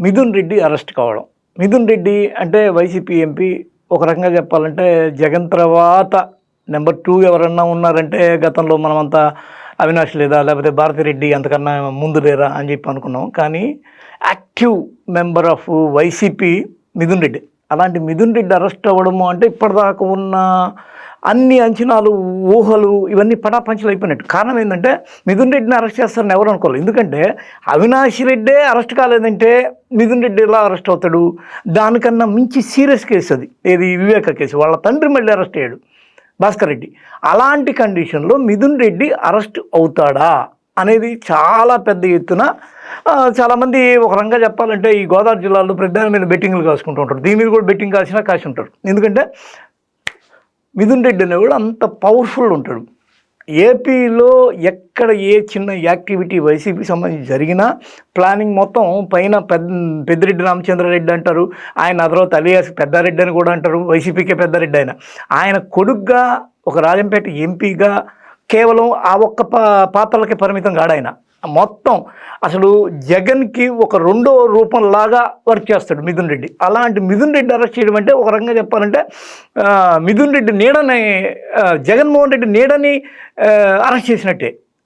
Mithun Reddy arrest కావడం. మిథున్ రెడ్డి అంటే YCP MP. ఒక రకంగా చెప్పాలంటే జగన్ తర్వాత నెంబర్ 2 ఎవరన్నా ఉన్నారంటే గతంలో మనమంతా అవినాష్ లేదా లేకపోతే భారతిరెడ్డి అంతకన్నా ముందు లేరా అని చెప్పి అనుకున్నాం. కానీ active member of YCP Mithun Reddy. అలాంటి మిథున్ రెడ్డి అరెస్ట్ అవ్వడము అంటే ఇప్పటిదాకా ఉన్న అన్ని అంచనాలు, ఊహలు ఇవన్నీ పటాపంచలు అయిపోయినట్టు. కారణం ఏంటంటే మిథున్ రెడ్డిని అరెస్ట్ చేస్తారని ఎవరు అనుకోలేదు. ఎందుకంటే అవినాష్ రెడ్డే అరెస్ట్ కాలేదంటే మిథున్ రెడ్డి ఎలా అరెస్ట్ అవుతాడు? దానికన్నా మించి సీరియస్ కేసు అది. ఏది వివేక కేసు. వాళ్ళ తండ్రి మళ్ళీ అరెస్ట్ అయ్యాడు, భాస్కర్ రెడ్డి. అలాంటి కండిషన్లో మిథున్ రెడ్డి అరెస్ట్ అవుతాడా అనేది చాలా పెద్ద ఎత్తున చాలామంది ఒక రంగా చెప్పాలంటే ఈ గోదావరి జిల్లాలో ప్రధాని మీద బెట్టింగ్లు కాసుకుంటూ ఉంటారు. దీని మీద కూడా బెట్టింగ్ కాసినా కాసి ఉంటారు. ఎందుకంటే మిథున్ రెడ్డి అనేవాడు అంత పవర్ఫుల్ ఉంటాడు. ఏపీలో ఎక్కడ ఏ చిన్న యాక్టివిటీ వైసీపీకి సంబంధించి జరిగినా ప్లానింగ్ మొత్తం పైన పెద్దిరెడ్డి రామచంద్రారెడ్డి అంటారు. ఆయన ఆ తర్వాత అలియాస్ పెద్దారెడ్డి అని కూడా అంటారు. వైసీపీకే పెద్దారెడ్డి ఆయన కొడుగ్గా ఒక రాజంపేట ఎంపీగా కేవలం ఆ ఒక్క పాత్రలకే పరిమితం కాడాయన. మొత్తం అసలు జగన్కి ఒక రెండో రూపంలాగా వర్క్ చేస్తాడు మిథున్ రెడ్డి. అలాంటి మిథున్ రెడ్డి అరెస్ట్ చేయడం అంటే ఒక రకంగా చెప్పాలంటే మిథున్ రెడ్డి నీడని, జగన్మోహన్ రెడ్డి నీడని అరెస్ట్ చేసినట్టే.